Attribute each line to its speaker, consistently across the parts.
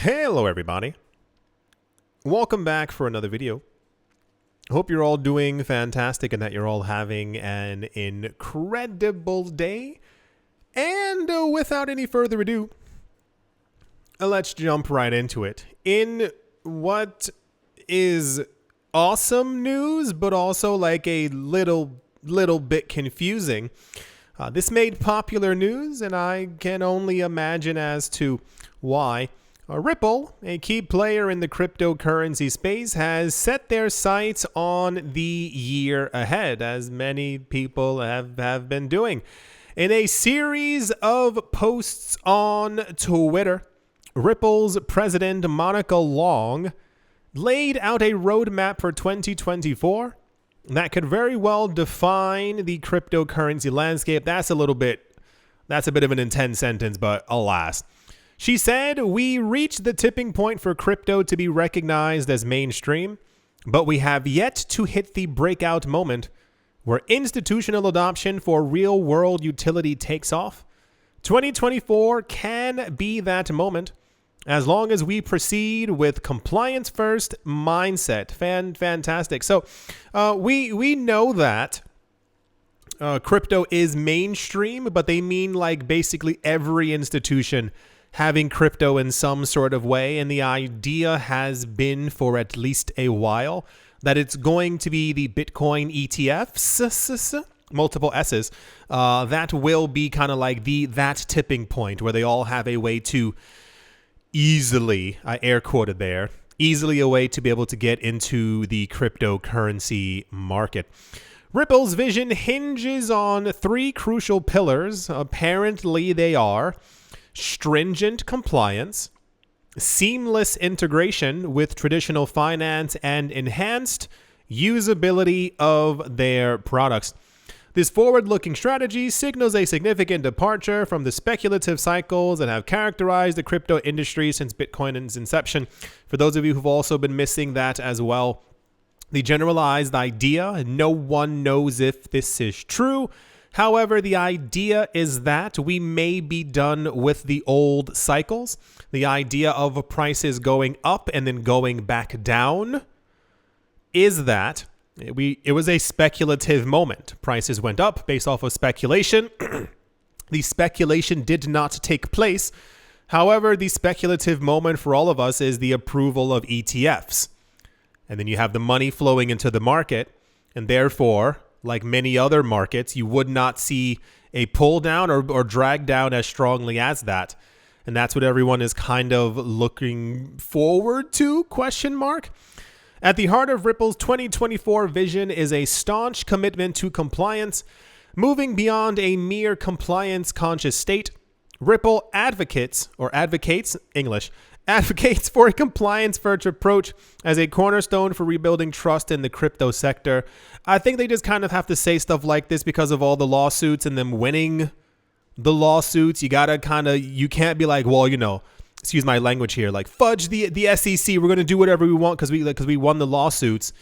Speaker 1: Hello everybody, welcome back for another video. Hope you're all doing fantastic and that you're all having an incredible day. And without any further ado, let's jump right into it. In what is awesome news, but also like a little bit confusing. This made popular news, and I can only imagine as to why. Ripple, a key player in the cryptocurrency space, has set their sights on the year ahead, as many people have been doing. In a series of posts on Twitter, Ripple's president, Monica Long, laid out a roadmap for 2024 that could very well define the cryptocurrency landscape. That's a bit of an intense sentence, but alas. She said, "We reached the tipping point for crypto to be recognized as mainstream, but we have yet to hit the breakout moment where institutional adoption for real-world utility takes off. 2024 can be that moment as long as we proceed with compliance-first mindset." Fantastic. So we know that crypto is mainstream, but they mean like basically every institution having crypto in some sort of way, and the idea has been for at least a while that it's going to be the Bitcoin ETFs, multiple S's, that will be kind of like that tipping point where they all have a way to easily, I air quoted there, easily a way to be able to get into the cryptocurrency market. Ripple's vision hinges on three crucial pillars. Apparently they are stringent compliance, seamless integration with traditional finance, and enhanced usability of their products. This forward-looking strategy signals a significant departure from the speculative cycles that have characterized the crypto industry since Bitcoin's inception. For those of you who've also been missing that as well, the generalized idea, no one knows if this is true. However, the idea is that we may be done with the old cycles. The idea of prices going up and then going back down is that it was a speculative moment. Prices went up based off of speculation. The speculation did not take place. However, the speculative moment for all of us is the approval of ETFs. And then you have the money flowing into the market, and therefore, like many other markets, you would not see a pull down or drag down as strongly as that. And that's what everyone is kind of looking forward to, question mark. At the heart of Ripple's 2024 vision is a staunch commitment to compliance. Moving beyond a mere compliance-conscious state, Ripple advocates for a compliance-first approach as a cornerstone for rebuilding trust in the crypto sector. I think they just kind of have to say stuff like this because of all the lawsuits and them winning the lawsuits. You can't be like, well, excuse my language here, like fudge the SEC. We're going to do whatever we want because we won the lawsuits.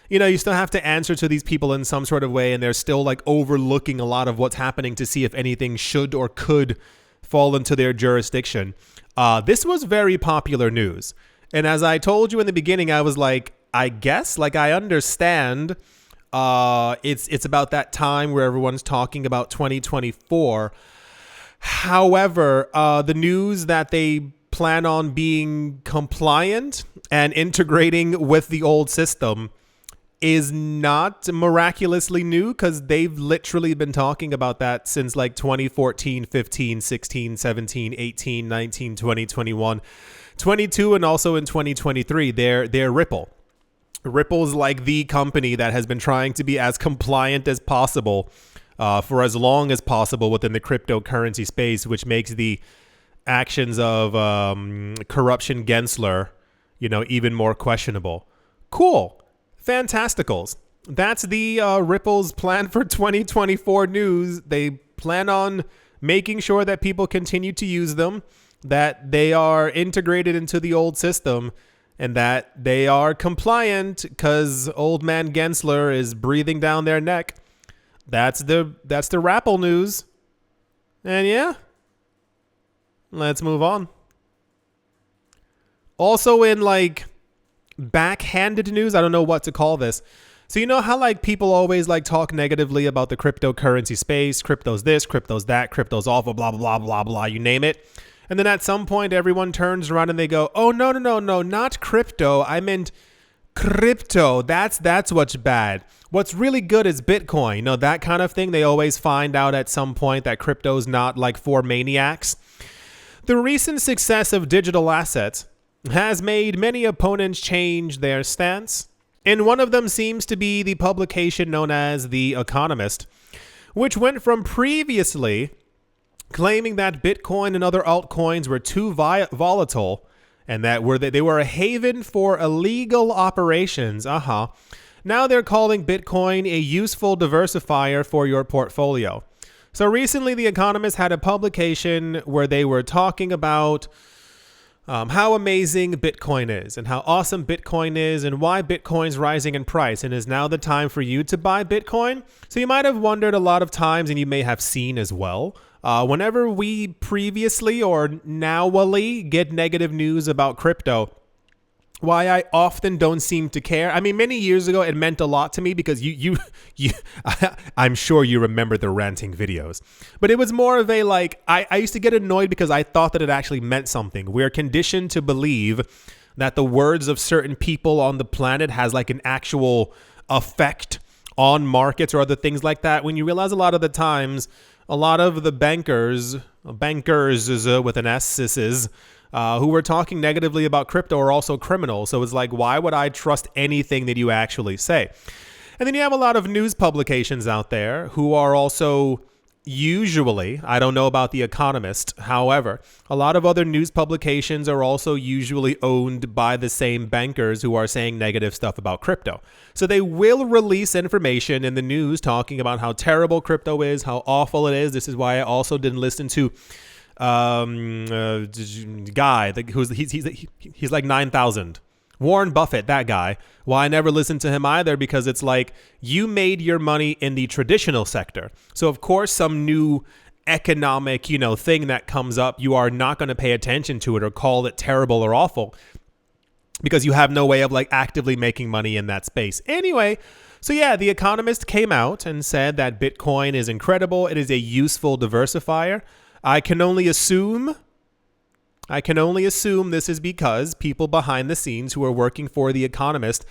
Speaker 1: You still have to answer to these people in some sort of way, and they're still like overlooking a lot of what's happening to see if anything should or could fall into their jurisdiction. This was very popular news. And as I told you in the beginning, I was like, I guess, like I understand it's about that time where everyone's talking about 2024. However, the news that they plan on being compliant and integrating with the old system is not miraculously new, because they've literally been talking about that since like 2014, 15, 16, 17, 18, 19, 20, 21, 22, and also in 2023. They're Ripple. Ripple's like the company that has been trying to be as compliant as possible for as long as possible within the cryptocurrency space, which makes the actions of corruption Gensler, even more questionable. Cool. Fantasticals. That's the Ripple's plan for 2024 news. They plan on making sure that people continue to use them, that they are integrated into the old system, and that they are compliant because old man Gensler is breathing down their neck. That's the Rapple news. And yeah, let's move on. Also in like backhanded news, I don't know what to call this. So you know how like people always like talk negatively about the cryptocurrency space, crypto's this, crypto's that, crypto's awful, blah, blah, blah, blah, blah, you name it. And then at some point everyone turns around and they go, oh, no, no, no, no, not crypto. I meant crypto. That's what's bad. What's really good is Bitcoin. You know, that kind of thing. They always find out at some point that crypto's not like for maniacs. The recent success of digital assets has made many opponents change their stance. And one of them seems to be the publication known as The Economist, which went from previously claiming that Bitcoin and other altcoins were too volatile and that they were a haven for illegal operations. Now they're calling Bitcoin a useful diversifier for your portfolio. So recently, The Economist had a publication where they were talking about how amazing Bitcoin is and how awesome Bitcoin is and why Bitcoin's rising in price and is now the time for you to buy Bitcoin. So you might have wondered a lot of times, and you may have seen as well, whenever we previously or nowly get negative news about crypto, why I often don't seem to care. I mean, many years ago, it meant a lot to me because I'm sure you remember the ranting videos, but it was more of a like, I used to get annoyed because I thought that it actually meant something. We're conditioned to believe that the words of certain people on the planet has like an actual effect on markets or other things like that. When you realize a lot of the times, a lot of the bankers with an S, who were talking negatively about crypto are also criminals. So it's like, why would I trust anything that you actually say? And then you have a lot of news publications out there who are also usually, I don't know about The Economist, however, a lot of other news publications are also usually owned by the same bankers who are saying negative stuff about crypto. So they will release information in the news talking about how terrible crypto is, how awful it is. This is why I also didn't listen to guy he's like 9,000. Warren Buffett, that guy. Well, I never listened to him either because it's like you made your money in the traditional sector. So of course, some new economic, thing that comes up, you are not going to pay attention to it or call it terrible or awful because you have no way of like actively making money in that space. Anyway, so yeah, The Economist came out and said that Bitcoin is incredible. It is a useful diversifier. I can only assume this is because people behind the scenes who are working for The Economist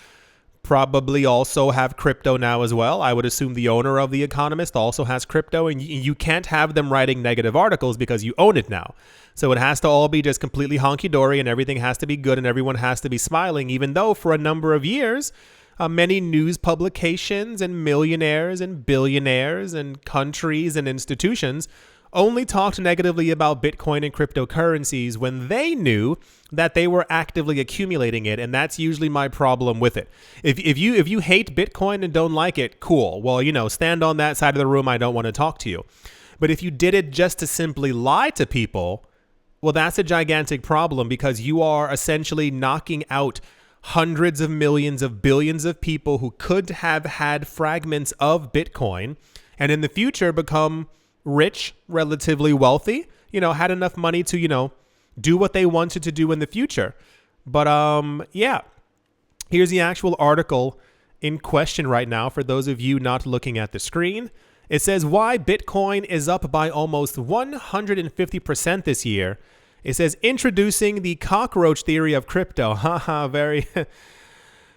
Speaker 1: probably also have crypto now as well. I would assume the owner of The Economist also has crypto, and you can't have them writing negative articles because you own it now. So it has to all be just completely honky-dory and everything has to be good and everyone has to be smiling, even though for a number of years, many news publications and millionaires and billionaires and countries and institutions only talked negatively about Bitcoin and cryptocurrencies when they knew that they were actively accumulating it. And that's usually my problem with it. If you hate Bitcoin and don't like it, cool. Well, stand on that side of the room. I don't want to talk to you. But if you did it just to simply lie to people, well, that's a gigantic problem because you are essentially knocking out hundreds of millions of billions of people who could have had fragments of Bitcoin and in the future become rich, relatively wealthy, had enough money to, do what they wanted to do in the future. But yeah, here's the actual article in question right now for those of you not looking at the screen. It says why Bitcoin is up by almost 150% this year. It says introducing the cockroach theory of crypto. Haha, very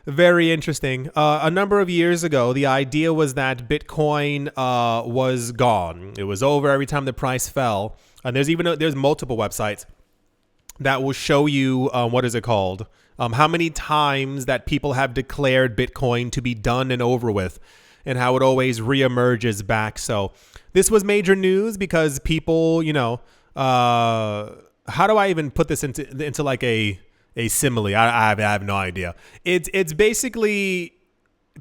Speaker 1: very interesting. A number of years ago, the idea was that Bitcoin was gone. It was over every time the price fell. And there's multiple websites that will show you what is it called? How many times that people have declared Bitcoin to be done and over with, and how it always reemerges back. So this was major news because people, how do I even put this into like a simile? I have no idea. It's basically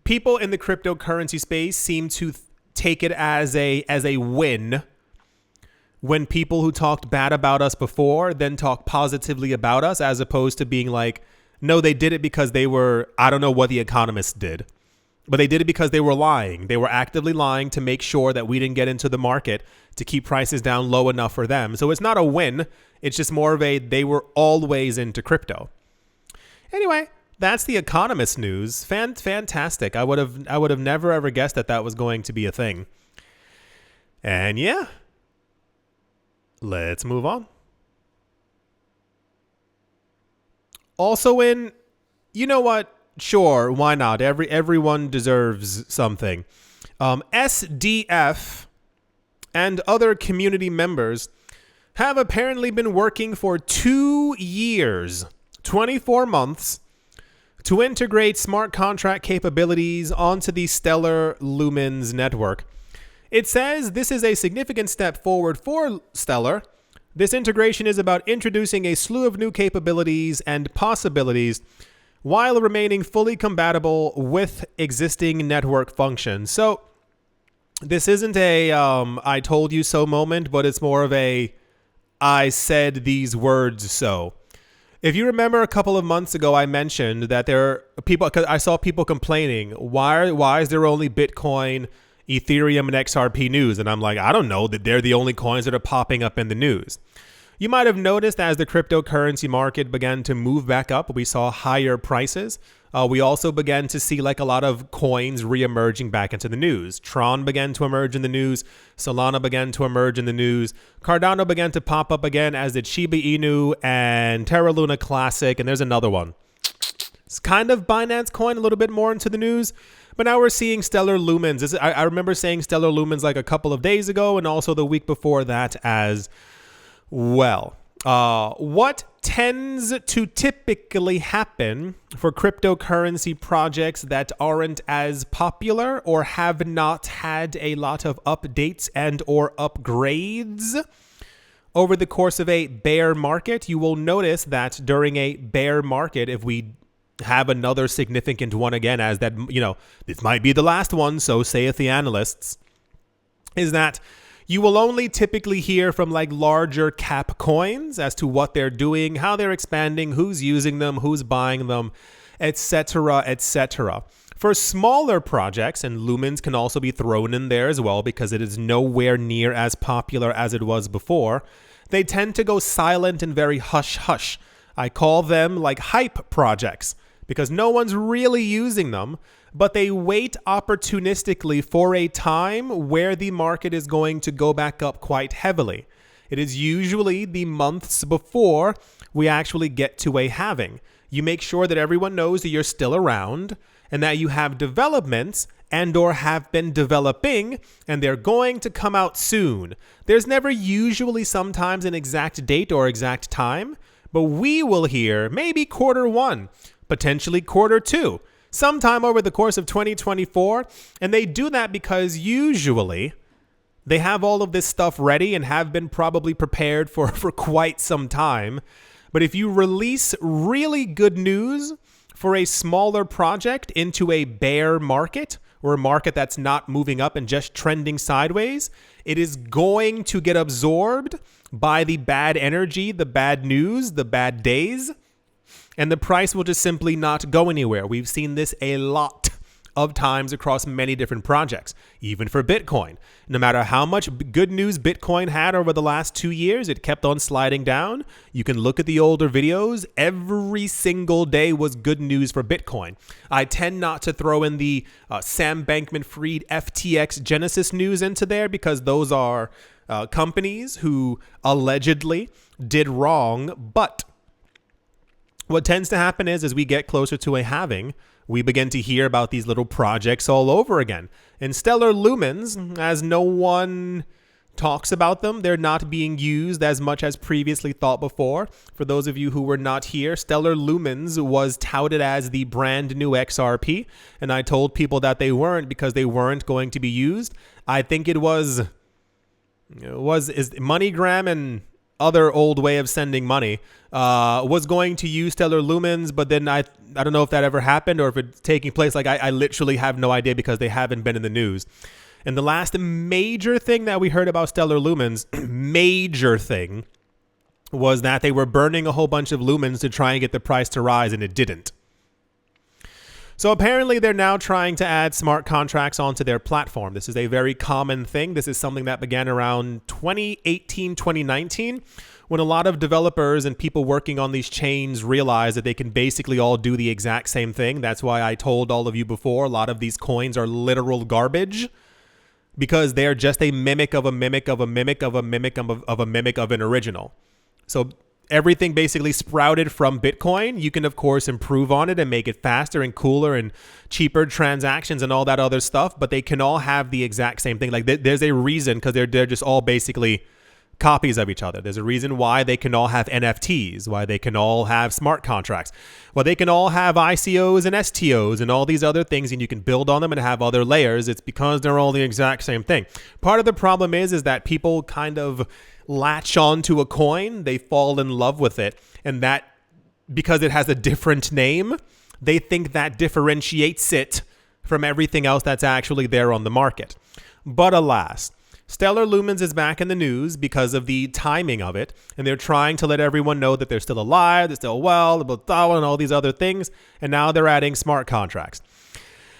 Speaker 1: people in the cryptocurrency space seem to take it as a win when people who talked bad about us before then talk positively about us, as opposed to being like, no, they did it because they were, I don't know what The Economist did, but they did it because they were lying. They were actively lying to make sure that we didn't get into the market to keep prices down low enough for them. So it's not a win. It's just more of they were always into crypto. Anyway, that's the Economist news. Fantastic. I would have never ever guessed that that was going to be a thing. And yeah, let's move on. Also you know what? Sure, why not? Everyone deserves something. SDF and other community members have apparently been working for 2 years, 24 months, to integrate smart contract capabilities onto the Stellar Lumens network. It says this is a significant step forward for Stellar. This integration is about introducing a slew of new capabilities and possibilities while remaining fully compatible with existing network functions. So this isn't a I told you so moment, but it's more of a I said these words so. If you remember a couple of months ago, I mentioned that there are people, because I saw people complaining, why is there only Bitcoin, Ethereum, and XRP news? And I'm like, I don't know, that they're the only coins that are popping up in the news. You might have noticed as the cryptocurrency market began to move back up, we saw higher prices. We also began to see like a lot of coins re-emerging back into the news. Tron began to emerge in the news. Solana began to emerge in the news. Cardano began to pop up again, as did Shiba Inu and Terra Luna Classic. And there's another one. It's kind of Binance Coin, a little bit more into the news. But now we're seeing Stellar Lumens. I remember saying Stellar Lumens like a couple of days ago, and also the week before that as well. What tends to typically happen for cryptocurrency projects that aren't as popular or have not had a lot of updates and or upgrades over the course of a bear market? You will notice that during a bear market, if we have another significant one again, as that, you know, this might be the last one, so saith the analysts, is that you will only typically hear from like larger cap coins as to what they're doing, how they're expanding, who's using them, who's buying them, etc., etc. For smaller projects, and Lumens can also be thrown in there as well because it is nowhere near as popular as it was before, they tend to go silent and very hush-hush. I call them like hype projects because no one's really using them, but they wait opportunistically for a time where the market is going to go back up quite heavily. It is usually the months before we actually get to a halving. You make sure that everyone knows that you're still around and that you have developments and or have been developing, and they're going to come out soon. There's never usually sometimes an exact date or exact time, but we will hear maybe Q1, potentially Q2, sometime over the course of 2024. And they do that because usually they have all of this stuff ready and have been probably prepared for quite some time. But if you release really good news for a smaller project into a bear market, or a market that's not moving up and just trending sideways, it is going to get absorbed by the bad energy, the bad news, the bad days, and the price will just simply not go anywhere. We've seen this a lot of times across many different projects, even for Bitcoin. No matter how much good news Bitcoin had over the last 2 years, it kept on sliding down. You can look at the older videos. Every single day was good news for Bitcoin. I tend not to throw in the Sam Bankman-Fried FTX Genesis news into there because those are companies who allegedly did wrong. But what tends to happen is as we get closer to a halving, we begin to hear about these little projects all over again. And Stellar Lumens, as no one talks about them, they're not being used as much as previously thought before. For those of you who were not here, Stellar Lumens was touted as the brand new XRP, and I told people that they weren't because they weren't going to be used. I think is MoneyGram and other old way of sending money was going to use Stellar Lumens, but then I don't know if that ever happened or if it's taking place. Like I literally have no idea because they haven't been in the news. And the last major thing that we heard about Stellar Lumens, major thing, was that they were burning a whole bunch of lumens to try and get the price to rise, and it didn't. So apparently they're now trying to add smart contracts onto their platform. This is a very common thing. This is something that began around 2018, 2019, when a lot of developers and people working on these chains realized that they can basically all do the exact same thing. That's why I told all of you before, a lot of these coins are literal garbage, because they're just a mimic of a mimic of a mimic of a mimic of a mimic of an original. So everything basically sprouted from Bitcoin. You can, of course, improve on it and make it faster and cooler and cheaper transactions and all that other stuff, but they can all have the exact same thing. Like there's a reason, because they're just all basically copies of each other. There's a reason why they can all have NFTs, why they can all have smart contracts, why they can all have ICOs and STOs and all these other things, and you can build on them and have other layers. It's because they're all the exact same thing. Part of the problem is that people kind of latch onto a coin, they fall in love with it, and that, because it has a different name, they think that differentiates it from everything else that's actually there on the market. But alas, Stellar Lumens is back in the news because of the timing of it, and they're trying to let everyone know that they're still alive, they're still well, blah, blah, blah, and all these other things, and now they're adding smart contracts.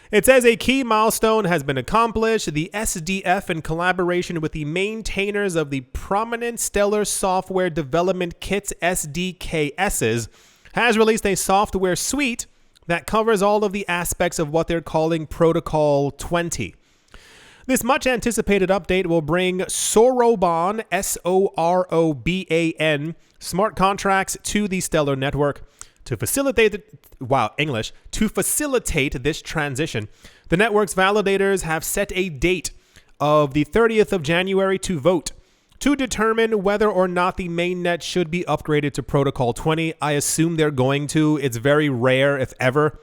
Speaker 1: It says a key milestone has been accomplished. The SDF, in collaboration with the maintainers of the prominent Stellar Software Development Kits SDKSs, has released a software suite that covers all of the aspects of what they're calling Protocol 20. This much anticipated update will bring Soroban, SOROBAN, smart contracts to the Stellar network. To facilitate this transition, the network's validators have set a date of the 30th of January to vote to determine whether or not the mainnet should be upgraded to Protocol 20. I assume they're going to. It's very rare, if ever,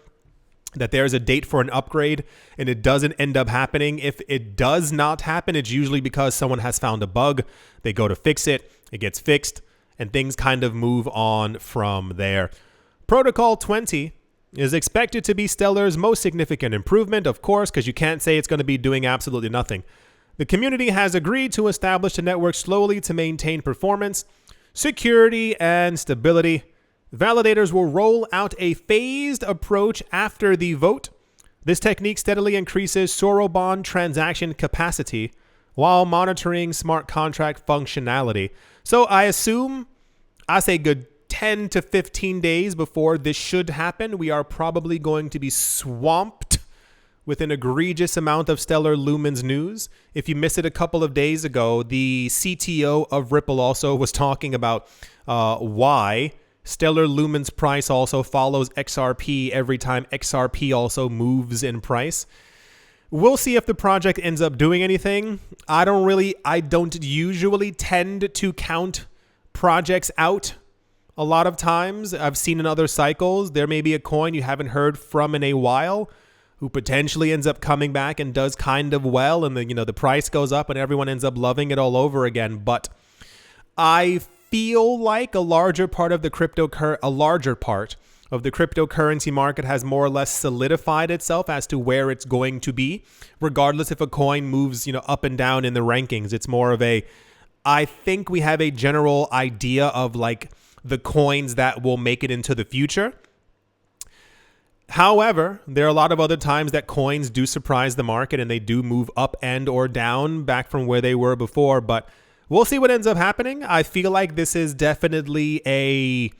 Speaker 1: that there's a date for an upgrade and it doesn't end up happening. If it does not happen, it's usually because someone has found a bug. They go to fix it, it gets fixed, and things kind of move on from there. Protocol 20 is expected to be Stellar's most significant improvement, of course, because you can't say it's going to be doing absolutely nothing. The community has agreed to establish the network slowly to maintain performance, security, and stability. Validators will roll out a phased approach after the vote. This technique steadily increases Soroban transaction capacity while monitoring smart contract functionality. So I assume, I say good 10 to 15 days before this should happen, we are probably going to be swamped with an egregious amount of Stellar Lumens news. If you missed it a couple of days ago, the CTO of Ripple also was talking about why Stellar Lumens price also follows XRP every time XRP also moves in price. We'll see if the project ends up doing anything. I don't usually tend to count projects out. A lot of times, I've seen in other cycles, there may be a coin you haven't heard from in a while who potentially ends up coming back and does kind of well, and the price goes up and everyone ends up loving it all over again. But I feel like a larger part of the cryptocurrency market has more or less solidified itself as to where it's going to be, regardless if a coin moves up and down in the rankings. It's more of I think we have a general idea of like the coins that will make it into the future. However, there are a lot of other times that coins do surprise the market and they do move up and or down back from where they were before, but we'll see what ends up happening. I feel like this is definitely a,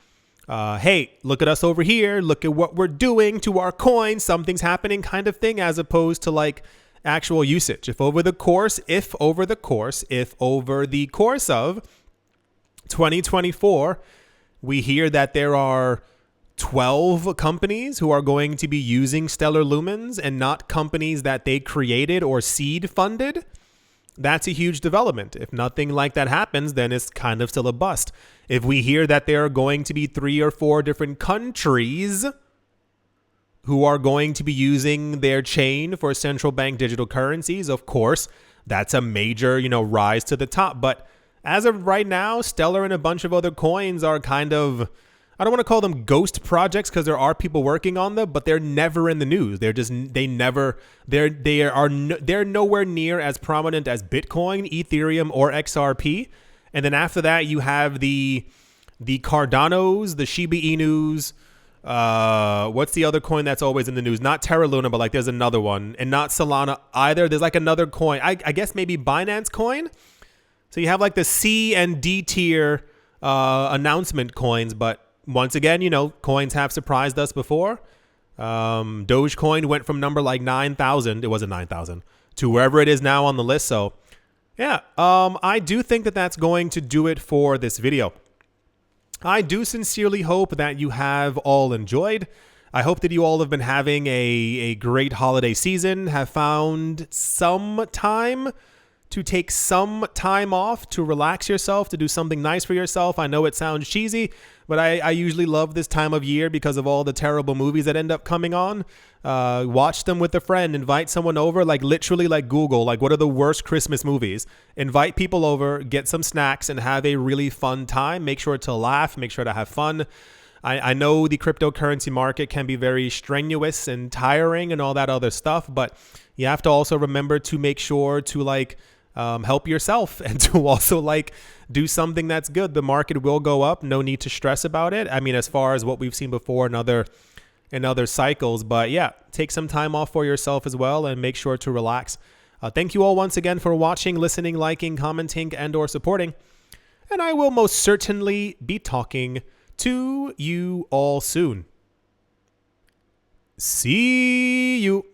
Speaker 1: hey, look at us over here, look at what we're doing to our coins, something's happening kind of thing, as opposed to like actual usage. If over the course of 2024, we hear that there are 12 companies who are going to be using Stellar Lumens and not companies that they created or seed funded, that's a huge development. If nothing like that happens, then it's kind of still a bust. If we hear that there are going to be 3 or 4 different countries who are going to be using their chain for central bank digital currencies, of course, that's a major, rise to the top. But as of right now, Stellar and a bunch of other coins are kind of, I don't want to call them ghost projects because there are people working on them, but they're never in the news. They're nowhere near as prominent as Bitcoin, Ethereum, or XRP. And then after that, you have the Cardanos, the Shiba Inus, What's the other coin that's always in the news? Not Terra Luna, but like there's another one, and not Solana either. There's like another coin. I guess maybe Binance coin. So you have like the C and D tier announcement coins, but once again, you know, coins have surprised us before. Dogecoin went from number like 9,000. It wasn't 9,000 to wherever it is now on the list. So yeah, I do think that that's going to do it for this video. I do sincerely hope that you have all enjoyed. I hope that you all have been having a great holiday season, have found some time to take some time off, to relax yourself, to do something nice for yourself. I know it sounds cheesy, but I usually love this time of year because of all the terrible movies that end up coming on. Watch them with a friend, invite someone over, like literally like Google, like what are the worst Christmas movies? Invite people over, get some snacks and have a really fun time. Make sure to laugh, make sure to have fun. I know the cryptocurrency market can be very strenuous and tiring and all that other stuff, but you have to also remember to make sure to like help yourself and to also like do something that's good. The market will go up. No need to stress about it. I mean, as far as what we've seen before in other cycles, but yeah, take some time off for yourself as well and make sure to relax. Thank you all once again for watching, listening, liking, commenting, and or supporting. And I will most certainly be talking to you all soon. See you.